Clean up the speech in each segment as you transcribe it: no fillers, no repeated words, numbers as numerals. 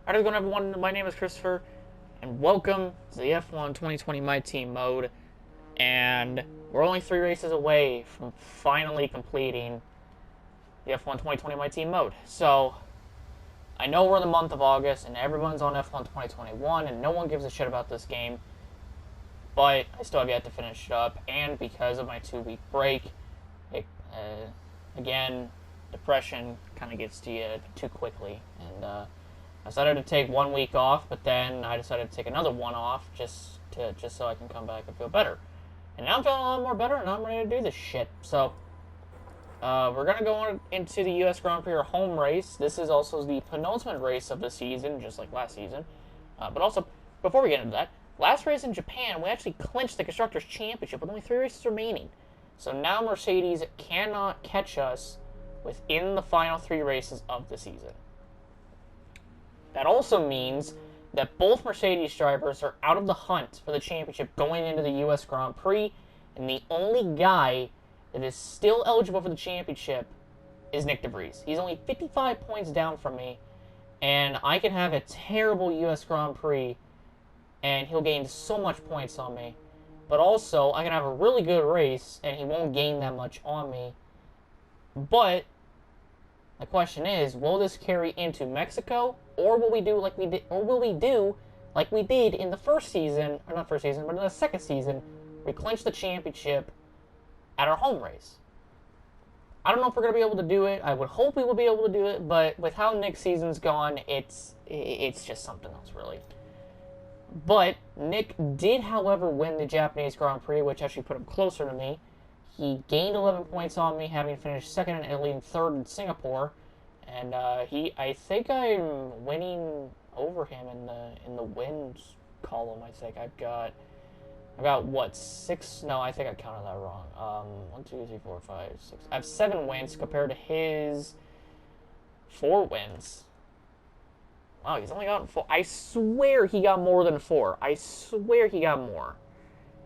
How's it going, everyone? My name is Christopher, and welcome to the F1 2020 My Team mode. And we're only 3 races away from finally completing the F1 2020 My Team mode. So, I know we're in the month of August, and everyone's on F1 2021, and no one gives a shit about this game. But I still have yet to finish it up, and because of my 2-week break, again, depression kind of gets to you too quickly, and I decided to take 1 week off, but then I decided to take another one off just so I can come back and feel better. And now I'm feeling a lot more better, and I'm ready to do this shit. So, we're going to go on into the U.S. Grand Prix, our home race. This is also the penultimate race of the season, just like last season. But also, before we get into that, last race in Japan, we actually clinched the Constructors' Championship with only 3 races remaining. So now Mercedes cannot catch us within the final 3 races of the season. That also means that both Mercedes drivers are out of the hunt for the championship going into the U.S. Grand Prix, and the only guy that is still eligible for the championship is Nyck He's only 55 points down from me, and I can have a terrible U.S. Grand Prix, and he'll gain so much points on me. But also, I can have a really good race, and he won't gain that much on me. But the question is, will this carry into Mexico, or will we do like we did in the first season, or not first season, but in the second season, we clinched the championship at our home race? I don't know if we're going to be able to do it. I would hope we will be able to do it, but with how Nyck's season's gone, it's just something else, really. But Nyck did, however, win the Japanese Grand Prix, which actually put him closer to me. He gained 11 points on me, having finished second in Italy and third in Singapore. And I think I'm winning over him in the wins column. I think I've got what, 6? No, I think I counted that wrong. 1, 2, 3, 4, 5, 6. I have 7 wins compared to his 4 wins. Wow, he's only gotten 4. I swear he got more than 4. I swear he got more.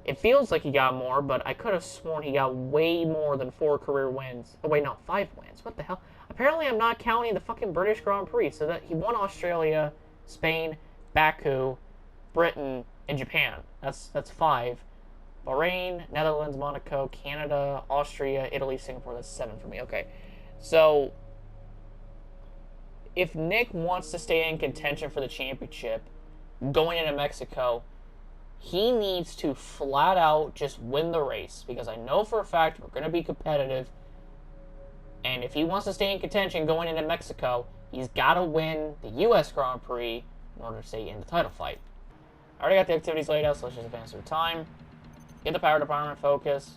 It feels like he got more, but I could have sworn he got way more than 4 career wins. Oh, wait, no, 5 wins. What the hell? Apparently, I'm not counting the fucking British Grand Prix, so that he won Australia, Spain, Baku, Britain, and Japan. That's 5. Bahrain, Netherlands, Monaco, Canada, Austria, Italy, Singapore. That's 7 for me. Okay. So, if Nyck wants to stay in contention for the championship going into Mexico, he needs to flat out just win the race, because I know for a fact we're going to be competitive. And if he wants to stay in contention going into Mexico, he's got to win the U.S. Grand Prix in order to stay in the title fight. I already got the activities laid out, so let's just advance through time. Get the power department focus.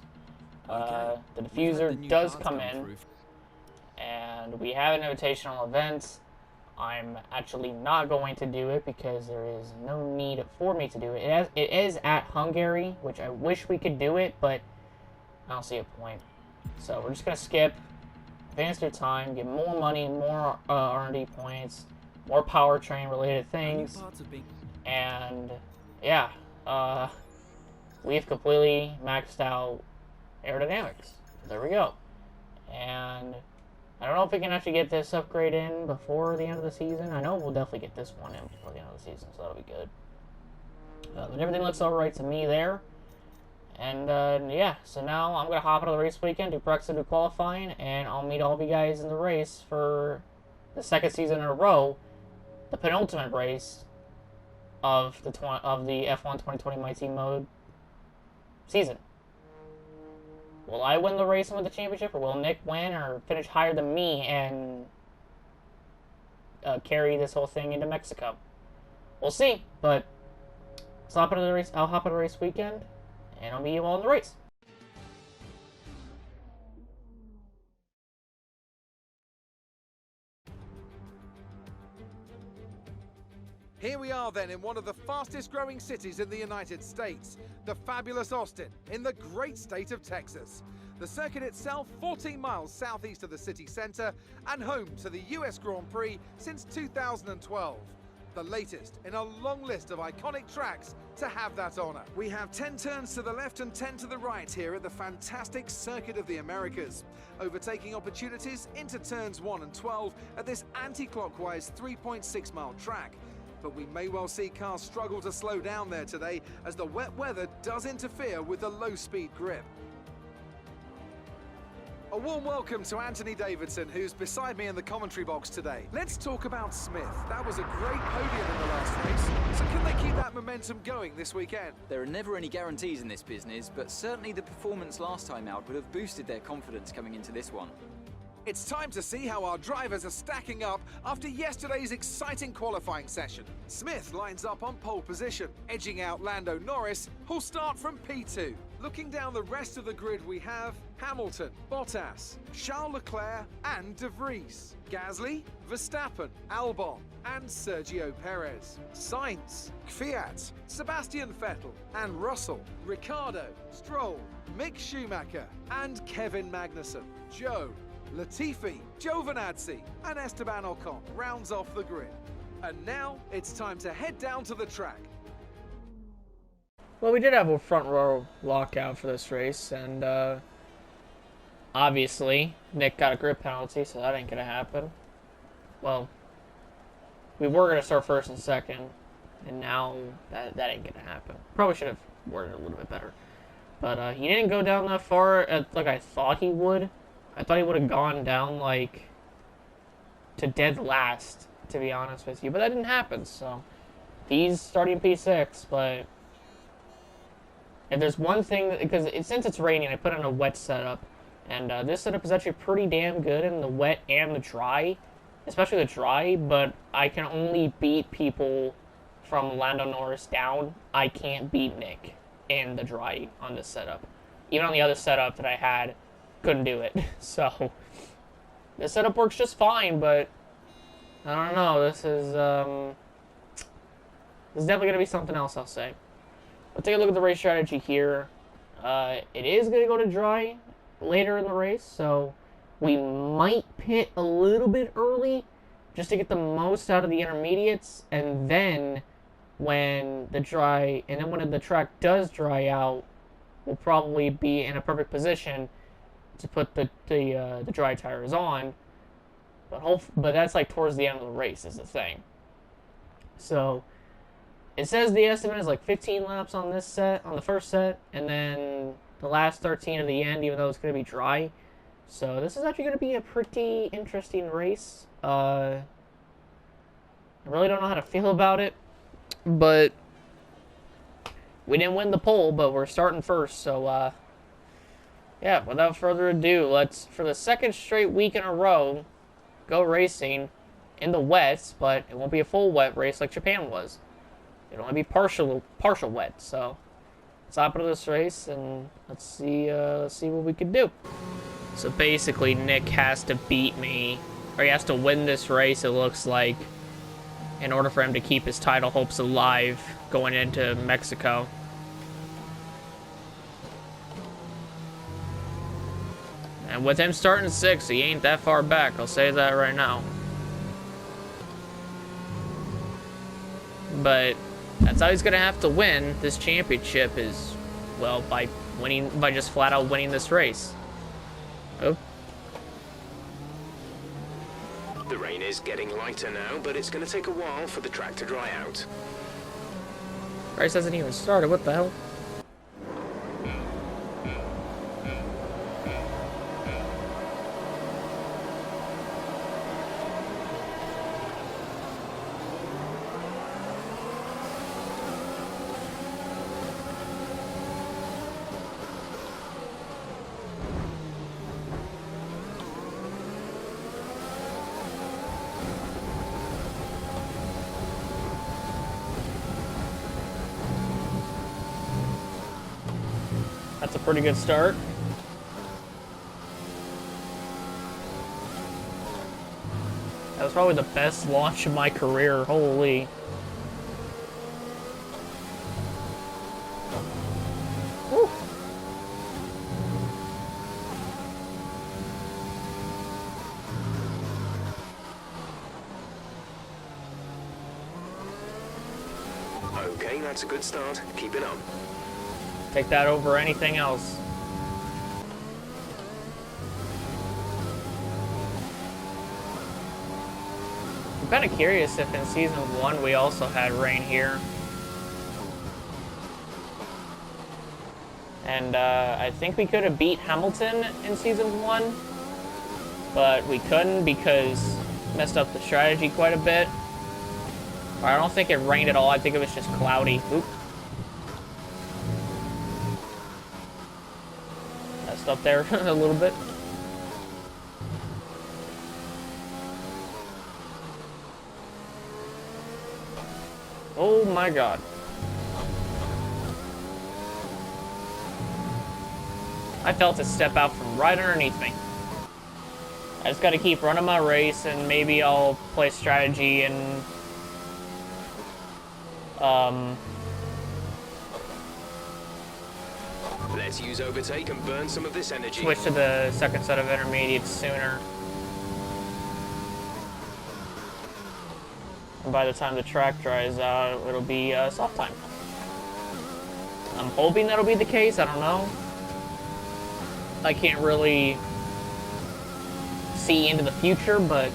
The diffuser does come in. And we have an invitational event. I'm actually not going to do it because there is no need for me to do it. It is at Hungary, which I wish we could do it, but I don't see a point. So we're just going to skip, advance through time, get more money, more R&D points, more powertrain related things, and yeah, we've completely maxed out aerodynamics. There we go. And I don't know if we can actually get this upgrade in before the end of the season. I know we'll definitely get this one in before the end of the season, so that'll be good. But everything looks alright to me there. And yeah, so now I'm going to hop into the race weekend, do practice and do qualifying, and I'll meet all of you guys in the race for the second season in a row, the penultimate race of the F1 2020 My Team mode season. Will I win the race and win the championship, or will Nyck win or finish higher than me and carry this whole thing into Mexico? We'll see, but let's hop into the race. I'll hop into the race weekend, and I'll meet you all in the race. Here we are then in one of the fastest growing cities in the United States, the fabulous Austin, in the great state of Texas. The circuit itself 14 miles southeast of the city centre and home to the US Grand Prix since 2012. the latest in a long list of iconic tracks to have that honor. We have 10 turns to the left and 10 to the right here at the fantastic Circuit of the Americas. Overtaking opportunities into turns 1 and 12 at this anti-clockwise 3.6 mile track. But we may well see cars struggle to slow down there today as the wet weather does interfere with the low-speed grip. A warm welcome to Anthony Davidson, who's beside me in the commentary box today. Let's talk about Smith. That was a great podium in the last race. So can they keep that momentum going this weekend? There are never any guarantees in this business, but certainly the performance last time out would have boosted their confidence coming into this one. It's time to see how our drivers are stacking up after yesterday's exciting qualifying session. Smith lines up on pole position, edging out Lando Norris, who'll start from P2. Looking down the rest of the grid, we have Hamilton, Bottas, Charles Leclerc and De Vries, Gasly, Verstappen, Albon and Sergio Perez, Sainz, Kvyat, Sebastian Vettel and Russell, Ricciardo, Stroll, Mick Schumacher and Kevin Magnussen, Joe, Latifi, Giovinazzi and Esteban Ocon rounds off the grid. And now it's time to head down to the track. Well, we did have a front row lockout for this race, and obviously Nyck got a grid penalty, so that ain't gonna happen. Well, we were gonna start first and second, and now that ain't gonna happen. Probably should have worded it a little bit better, but he didn't go down that far like I thought he would. I thought he would have gone down like to dead last, to be honest with you, but that didn't happen. So he's starting P6, but if there's one thing, because since it's raining, I put in a wet setup, and this setup is actually pretty damn good in the wet and the dry, especially the dry, but I can only beat people from Lando Norris down. I can't beat Nyck in the dry on this setup. Even on the other setup that I had, couldn't do it. So this setup works just fine, but I don't know. This is definitely going to be something else, I'll say. We'll take a look at the race strategy here. It is going to go to dry later in the race, so we might pit a little bit early just to get the most out of the intermediates, and then when the track does dry out, we'll probably be in a perfect position to put the dry tires on. But that's like towards the end of the race is the thing. So it says the estimate is like 15 laps on this set, on the first set, and then the last 13 at the end, even though it's going to be dry. So this is actually going to be a pretty interesting race. I really don't know how to feel about it, but we didn't win the pole, but we're starting first. So yeah, without further ado, let's, for the second straight week in a row, go racing in the wets, but it won't be a full wet race like Japan was. It'll only be partial wet. So let's hop into this race and let's see what we can do. So basically, Nyck has to beat me, or he has to win this race, it looks like, in order for him to keep his title hopes alive going into Mexico. And with him starting 6th, he ain't that far back, I'll say that right now. But that's how he's going to have to win this championship is, well, by just flat out winning this race. Oh. The rain is getting lighter now, but it's going to take a while for the track to dry out. Race hasn't even started, what the hell? That's a pretty good start. That was probably the best launch of my career, holy. Woo. Okay, that's a good start. Keep it up. Take that over anything else. I'm kind of curious if in Season 1 we also had rain here. And I think we could have beat Hamilton in Season 1, but we couldn't because messed up the strategy quite a bit. I don't think it rained at all. I think it was just cloudy. Oop. Messed up there a little bit. Oh my god. I felt it step out from right underneath me. I just gotta keep running my race and maybe I'll play strategy and Let's use overtake and burn some of this energy. switch to the second set of intermediates sooner. And by the time the track dries out, it'll be soft time. I'm hoping that'll be the case. I don't know. I can't really see into the future, but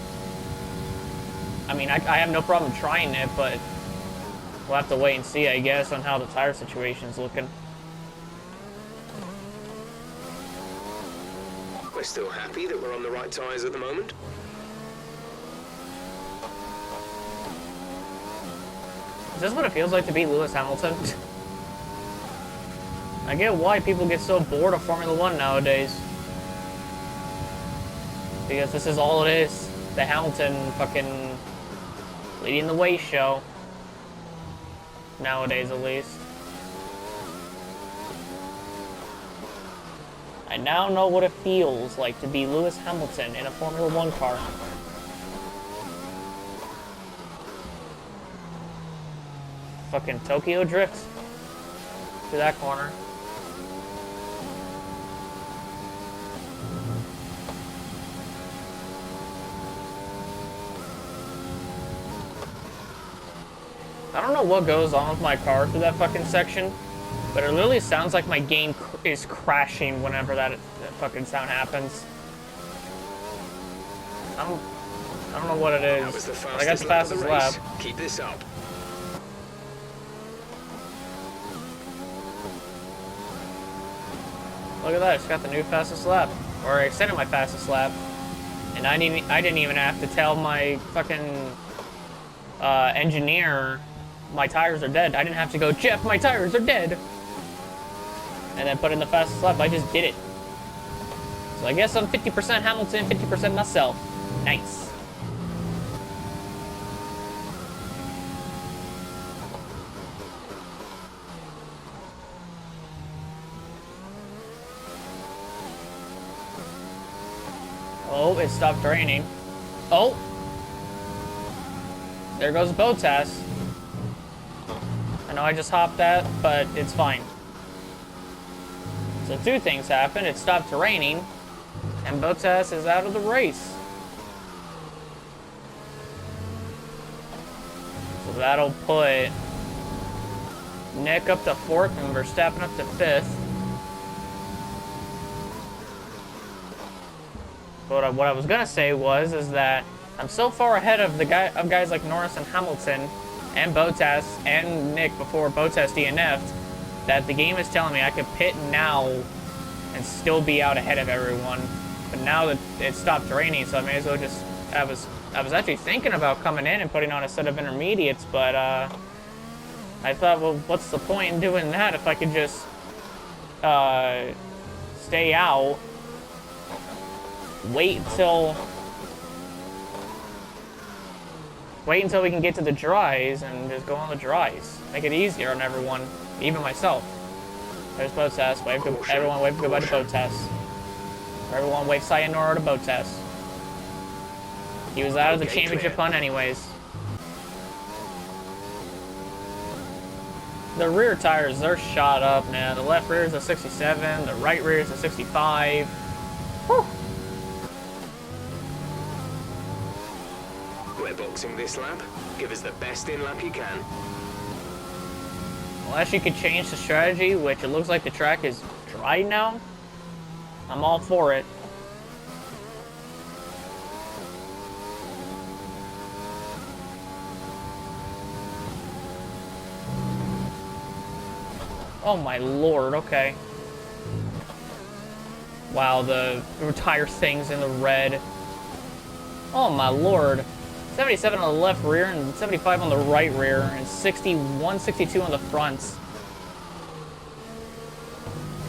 I mean, I have no problem trying it, but we'll have to wait and see, I guess, on how the tire situation's looking. We're still happy that we're on the right tyres at the moment. Is this what it feels like to be Lewis Hamilton? I get why people get so bored of Formula 1 nowadays. Because this is all it is. The Hamilton fucking leading the way show. Nowadays, at least. I now know what it feels like to be Lewis Hamilton in a Formula 1 car. Fucking Tokyo Drift. To that corner. I don't know what goes on with my car through that fucking section, but it literally sounds like my game is crashing whenever that fucking sound happens. I don't know what it is. That was the But I got the fastest lap fastest of the lap. race. Keep this up. Look at that, I just got the new fastest lap. Or I extended my fastest lap. And I didn't even have to tell my fucking engineer my tires are dead. I didn't have to go, Jeff, my tires are dead. And then put in the fastest lap. I just did it. So I guess I'm 50% Hamilton, 50% myself. Nice. Oh, it stopped raining. Oh! There goes Bottas. I know I just hopped that, but it's fine. So two things happened. It stopped raining, and Bottas is out of the race. So that'll put Nyck up to 4th and Verstappen up to 5th. But what I was gonna say is that I'm so far ahead of guys like Norris and Hamilton and Bottas and Nyck before Bottas DNF'd that the game is telling me I could pit now and still be out ahead of everyone. But now that it stopped raining, so I may as well just. I was actually thinking about coming in and putting on a set of intermediates, but I thought, well, what's the point in doing that if I could just stay out. Wait until we can get to the dries and just go on the dries. Make it easier on everyone, even myself. There's Bottas. Everyone wave goodbye to Bottas. Everyone wave sayonara to Bottas. He was out of the championship hunt anyways. The rear tires, they're shot up now. The left rear is a 67, the right rear is a 65. Whew. We're boxing this lap. Give us the best in lap you can. Unless you could change the strategy, which it looks like the track is dry now. I'm all for it. Oh my lord, okay. Wow, the tire thing's in the red. Oh my lord. 77 on the left rear and 75 on the right rear and 61, 62 on the fronts.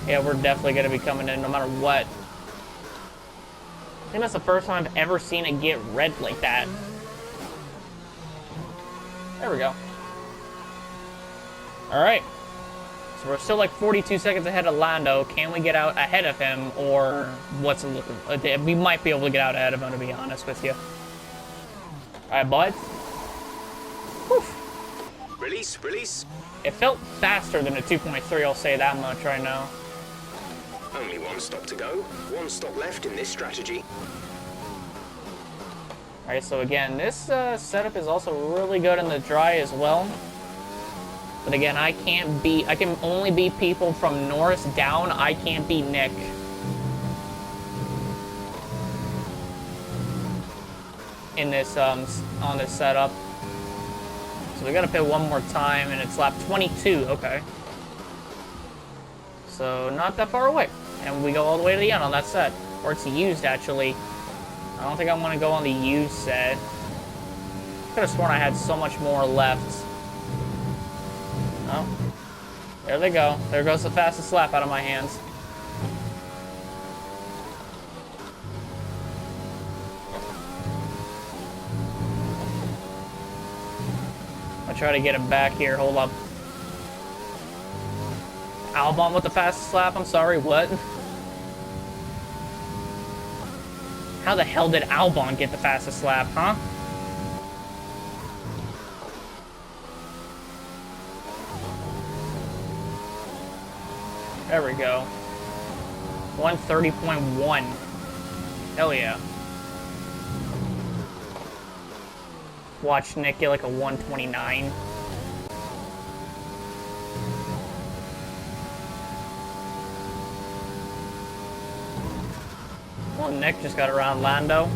Yeah, we're definitely going to be coming in no matter what. I think that's the first time I've ever seen it get red like that. There we go. Alright. So we're still like 42 seconds ahead of Lando. Can we get out ahead of him, or what's it looking like? We might be able to get out ahead of him, to be honest with you. Alright, bud. Whew. Release, release. It felt faster than a 2.3, I'll say that much right now. Only one stop to go. One stop left in this strategy. Alright, so again, this setup is also really good in the dry as well. But again, I can only beat people from Norris down. I can't beat Nyck. In this, on this setup. So we gotta pit one more time, and it's lap 22, okay. So, not that far away. And we go all the way to the end on that set. Or it's used, actually. I don't think I want to go on the used set. Could have sworn I had so much more left. Oh. There they go. There goes the fastest lap out of my hands. I'll try to get him back here. Hold up. Albon with the fastest lap? I'm sorry, what? How the hell did Albon get the fastest lap, huh? There we go. 130.1. Hell yeah. Watch Nyck get like a 129. Well, Nyck just got around Lando.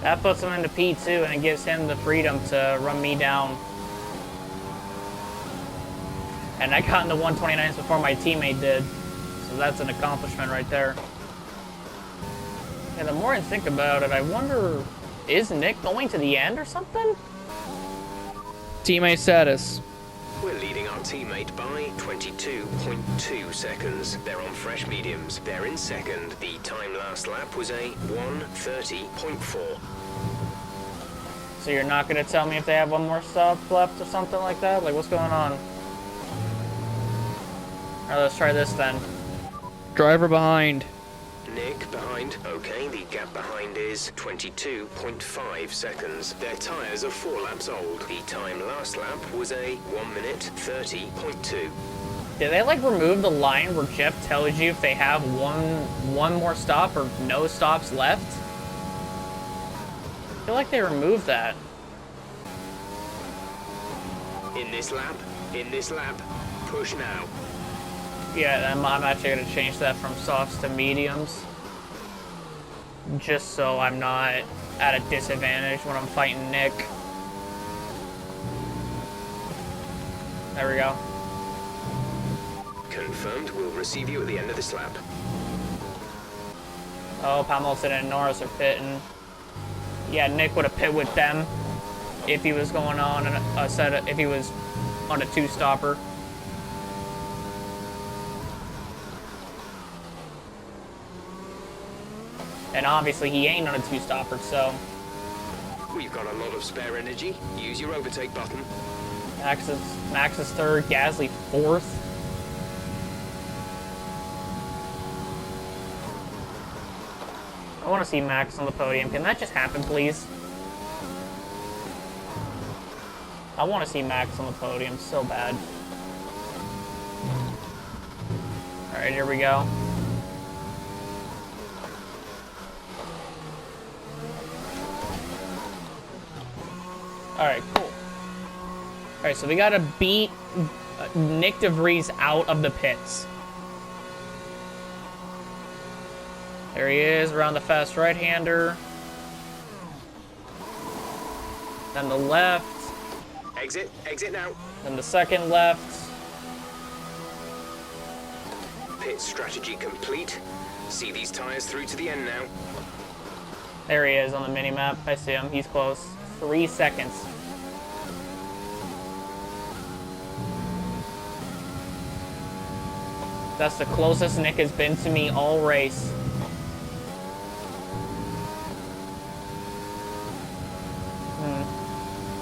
That puts him into P2 and it gives him the freedom to run me down. And I got into 129s before my teammate did. So that's an accomplishment right there. And the more I think about it, I wonder, is Nyck going to the end or something? Teammate status. We're leading our teammate by 22.2 seconds. They're on fresh mediums. They're in second. The time last lap was a 1:30.4. So you're not going to tell me if they have one more stop left or something like that? Like, what's going on? Alright, let's try this then. Driver behind. Nyck behind. Okay, the gap behind is 22.5 seconds. Their tyres are 4 laps old. The time last lap was a 1:30.2. Did they like remove the line where Jeff tells you if they have one more stop or no stops left? I feel like they removed that. In this lap, push now. Yeah, I'm actually going to change that from softs to mediums. Just so I'm not at a disadvantage when I'm fighting Nyck. There we go. Confirmed, we'll receive you at the end of this lap. Oh, Hamilton and Norris are pitting. Yeah, Nyck would have pit with them if he was going on a set. If he was on a two-stopper. And obviously he ain't on a two-stopper, so. We've got a lot of spare energy. Use your overtake button. Max is third, Gasly fourth. I want to see Max on the podium. Can that just happen, please? I want to see Max on the podium so bad. Alright, here we go. Alright, cool. Alright, so we gotta beat Nyck de Vries out of the pits. There he is, around the fast right-hander. Then the left. Exit now. Then the second left. Pit strategy complete. See these tires through to the end now. There he is on the mini-map. I see him. He's close. 3 seconds. That's the closest Nyck has been to me all race.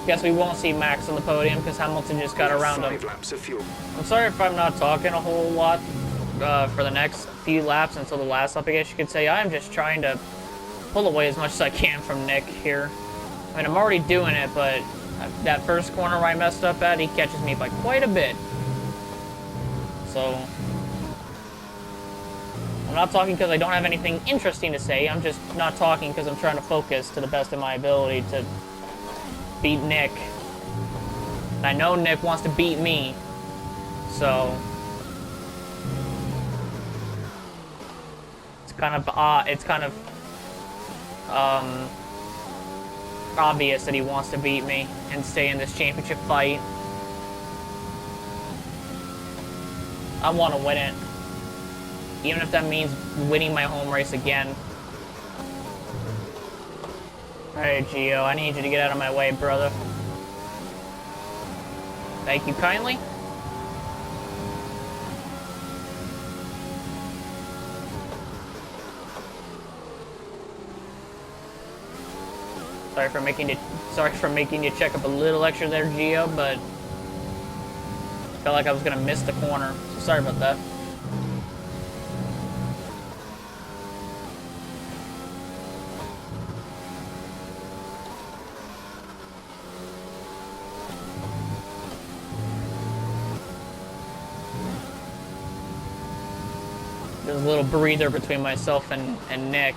Guess we won't see Max on the podium because Hamilton just got around him. 5 laps of fuel. I'm sorry if I'm not talking a whole lot for the next few laps until the last lap, I guess you could say. I'm just trying to pull away as much as I can from Nyck here. I mean, I'm already doing it, but that first corner where I messed up at, he catches me by quite a bit. So, I'm not talking because I don't have anything interesting to say. I'm just not talking because I'm trying to focus to the best of my ability to beat Nyck. And I know Nyck wants to beat me, so it's kind of obvious that he wants to beat me and stay in this championship fight. I want to win it, even if that means winning my home race again. Alright, Gio, I need you to get out of my way, brother. Thank you kindly. Sorry for making you check up a little extra there, Gio, but felt like I was gonna miss the corner. So sorry about that. There's a little breather between myself and Nyck.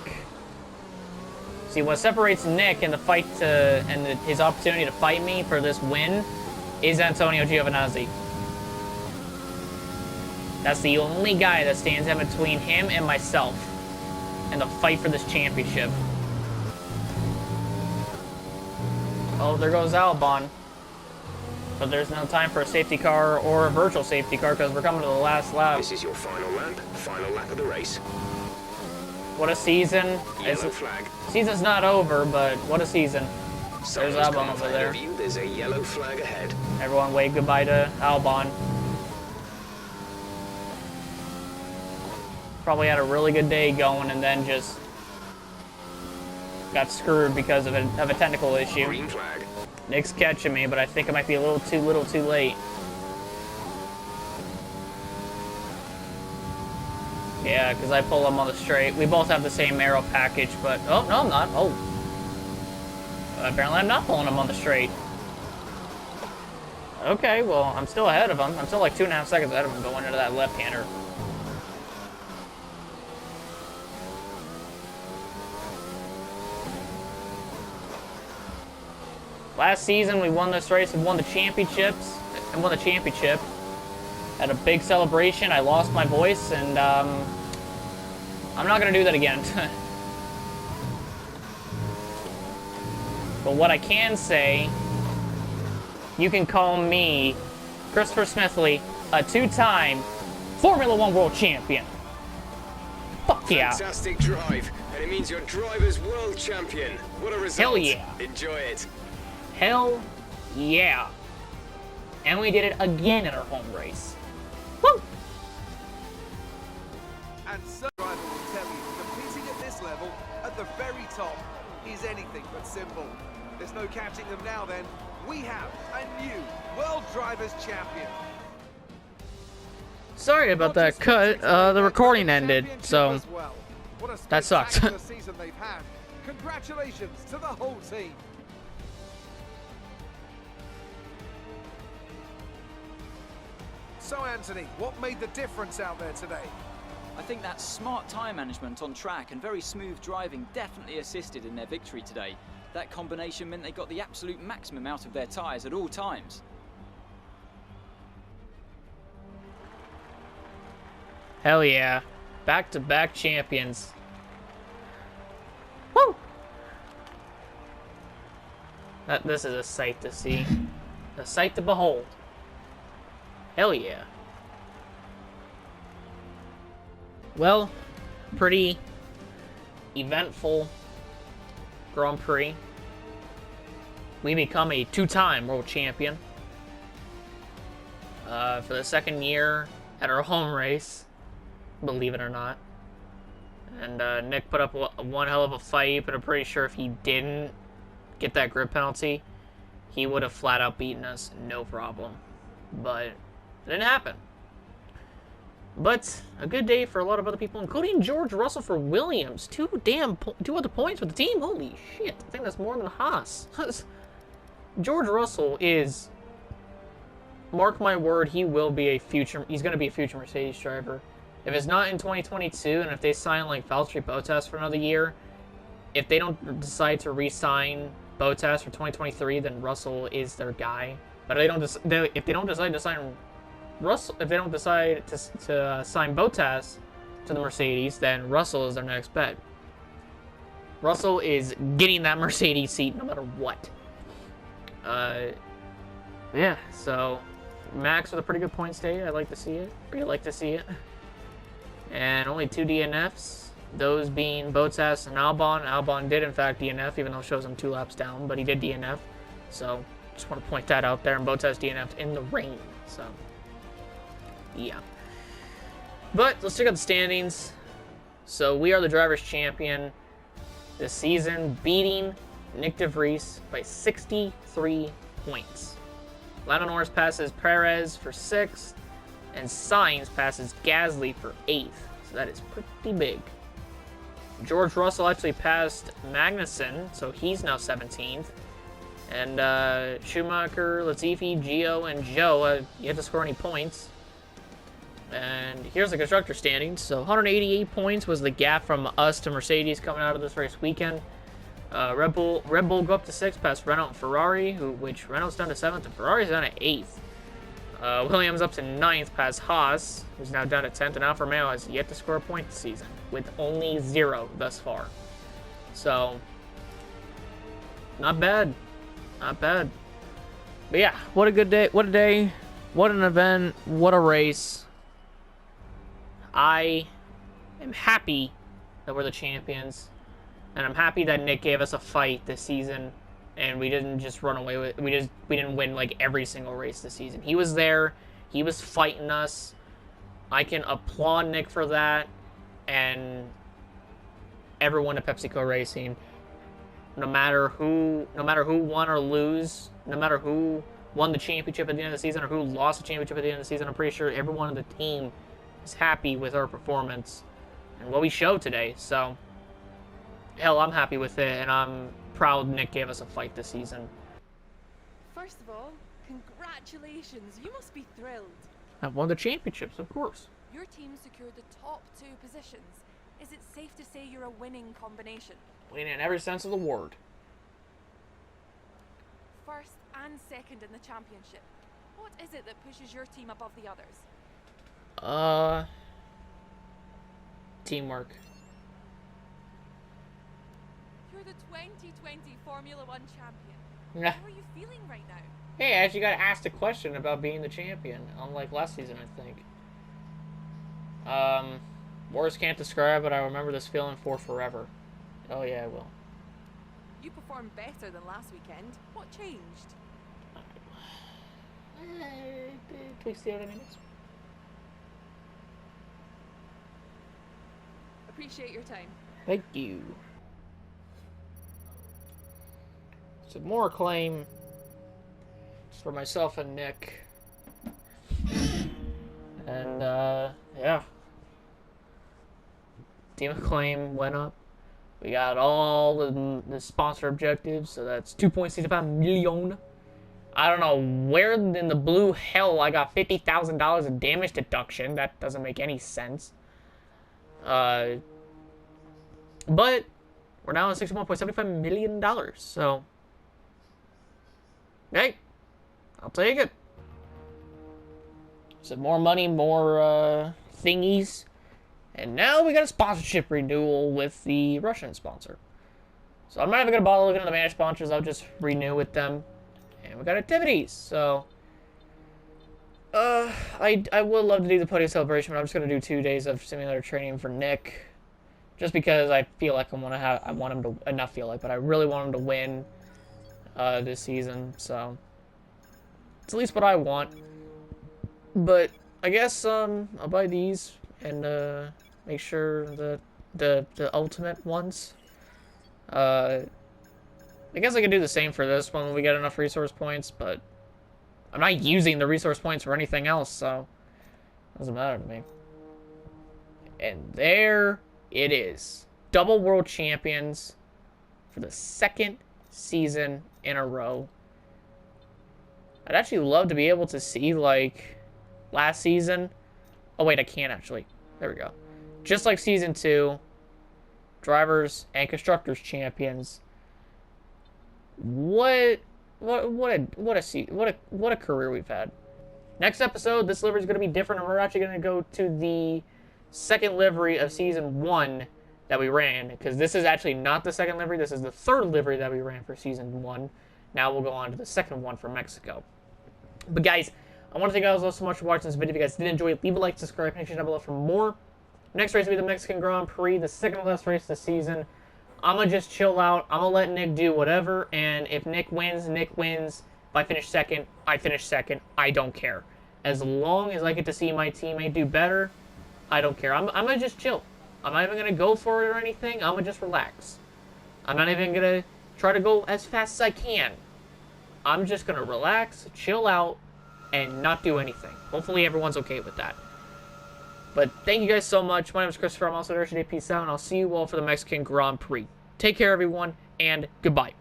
See, what separates Nyck and the fight his opportunity to fight me for this win is Antonio Giovinazzi. That's the only guy that stands in between him and myself in the fight for this championship. Oh, there goes Albon. But there's no time for a safety car or a virtual safety car because we're coming to the last lap. This is your final lap of the race. What a season. Yellow flag. Season's not over, but what a season. There's Albon over there. There's a yellow flag ahead. Everyone wave goodbye to Albon. Probably had a really good day going and then just got screwed because of a technical issue. Green flag. Nyck's catching me, but I think it might be a little too late. Yeah, because I pull him on the straight. We both have the same aero package, but... Oh, no, I'm not. Oh. Apparently I'm not pulling him on the straight. Okay, well, I'm still ahead of him. I'm still like 2.5 seconds ahead of him going into that left-hander. Last season, we won this race and won the championships. And won the championship. Had a big celebration. I lost my voice, and I'm not going to do that again. But what I can say, you can call me Christopher Smithley, a 2-time Formula One World Champion. Fuck yeah. Fantastic drive, and it means your driver's world champion. What a result. Hell yeah. Enjoy it. Hell yeah. And we did it again in our home race. Woo! And so driver will tell you, competing at this level, at the very top, is anything but simple. There's no catching them now then. We have a new World Drivers' Champion. Sorry about that cut. The recording ended, so that sucks. Season they've had. Congratulations to the whole team. So Anthony, what made the difference out there today? I think that smart tyre management on track and very smooth driving definitely assisted in their victory today. That combination meant they got the absolute maximum out of their tyres at all times. Hell yeah. Back-to-back champions. Woo! This is a sight to see. A sight to behold. Hell yeah. Well, pretty eventful Grand Prix. We become a two-time world champion. For the second year at our home race, believe it or not. And Nyck put up one hell of a fight, but I'm pretty sure if he didn't get that grid penalty, he would have flat out beaten us, no problem. But it didn't happen. But a good day for a lot of other people, including George Russell for Williams. Two other points for the team. Holy shit! I think that's more than Haas. George Russell is, mark my word, he will be a future. He's going to be a future Mercedes driver. If it's not in 2022, and if they sign like Valtteri Bottas for another year, if they don't decide to re-sign Bottas for 2023, then Russell is their guy. But if they don't decide to sign Russell, if they don't decide to sign Bottas to the Mercedes, then Russell is their next bet. Russell is getting that Mercedes seat no matter what. Yeah, so Max with a pretty good points day. I like to see it. Really like to see it. And only 2 DNFs, those being Bottas and Albon. Albon did in fact DNF, even though it shows him 2 laps down, but he did DNF. So just want to point that out there. And Bottas DNF'd in the rain. So yeah. But let's check out the standings. So we are the drivers' champion this season, beating Nyck de Vries by 63 points. Lando Norris passes Perez for 6th, and Sainz passes Gasly for 8th. So that is pretty big. George Russell actually passed Magnussen, so he's now 17th. And Schumacher, Latifi, Gio, and Joe, you have to score any points. And here's the constructor standings. So 188 points was the gap from us to Mercedes coming out of this race weekend. Red Bull go up to 6th past Renault and Ferrari, which Renault's down to 7th and Ferrari's down to 8th. Williams up to 9th past Haas, who's now down to 10th, and Alfa Romeo has yet to score a point this season, with only 0 thus far. So, not bad. Not bad. But yeah, what a good day. What a day. What an event. What a race. I am happy that we're the champions. And I'm happy that Nyck gave us a fight this season, and we didn't just run away with. We didn't win like every single race this season. He was there. He was fighting us. I can applaud Nyck for that, and everyone at PepsiCo Racing. No matter who won or lose, no matter who won the championship at the end of the season or who lost the championship at the end of the season, I'm pretty sure everyone on the team is happy with our performance and what we showed today. So, hell, I'm happy with it, and I'm proud Nyck gave us a fight this season. First of all, congratulations. You must be thrilled. I won the championships, of course. Your team secured the top 2 positions. Is it safe to say you're a winning combination? Winning in every sense of the word. First and second in the championship. What is it that pushes your team above the others? Teamwork. You're the 2020 Formula 1 champion. Yeah. How are you feeling right now? Hey, I actually got asked a question about being the champion, unlike last season, I think. Words can't describe, but I remember this feeling for forever. Oh yeah, I will. You performed better than last weekend. What changed? Tweaks the aerodynamics. Appreciate your time. Thank you. So more acclaim for myself and Nyck. And yeah. Team Acclaim went up. We got all the sponsor objectives, so that's 2.65 million. I don't know where in the blue hell I got $50,000 of damage deduction. That doesn't make any sense. But we're now at $61.75 million, so hey, I'll take it. So more money, more thingies. And now we got a sponsorship renewal with the Russian sponsor. So I'm not even going to bother looking at the Spanish sponsors. I'll just renew with them. And we got activities. So, I would love to do the podium celebration, but I'm just going to do 2 days of simulator training for Nyck. Just because I feel like I want him to, not feel like, but I really want him to win this season. So, it's at least what I want. But I guess I'll buy these and make sure the ultimate ones. I guess I could do the same for this one when we get enough resource points, but I'm not using the resource points for anything else, so it doesn't matter to me. And there it is. Double world champions for the 2nd season in a row. I'd actually love to be able to see, like, last season. Oh, wait, I can't actually. There we go. Just like season 2, drivers and constructors champions. What a career we've had. Next episode, this livery is going to be different, and we're actually going to go to the 2nd livery of season 1 that we ran, because this is actually not the 2nd livery. This is the 3rd livery that we ran for season 1. Now we'll go on to the 2nd one for Mexico. But guys, I want to thank you guys all so much for watching this video. If you guys did enjoy it, leave a like, subscribe, make sure down below for more. Next race will be the Mexican Grand Prix, the 2nd to last race of the season. I'm going to just chill out. I'm going to let Nyck do whatever, and if Nyck wins, Nyck wins. If I finish 2nd, I finish 2nd. I don't care. As long as I get to see my teammate do better, I don't care. I'm going to just chill. I'm not even going to go for it or anything. I'm going to just relax. I'm not even going to try to go as fast as I can. I'm just going to relax, chill out, and not do anything. Hopefully everyone's okay with that. But thank you guys so much. My name is Christopher. I'm also there today. Peace out, and I'll see you all for the Mexican Grand Prix. Take care, everyone, and goodbye.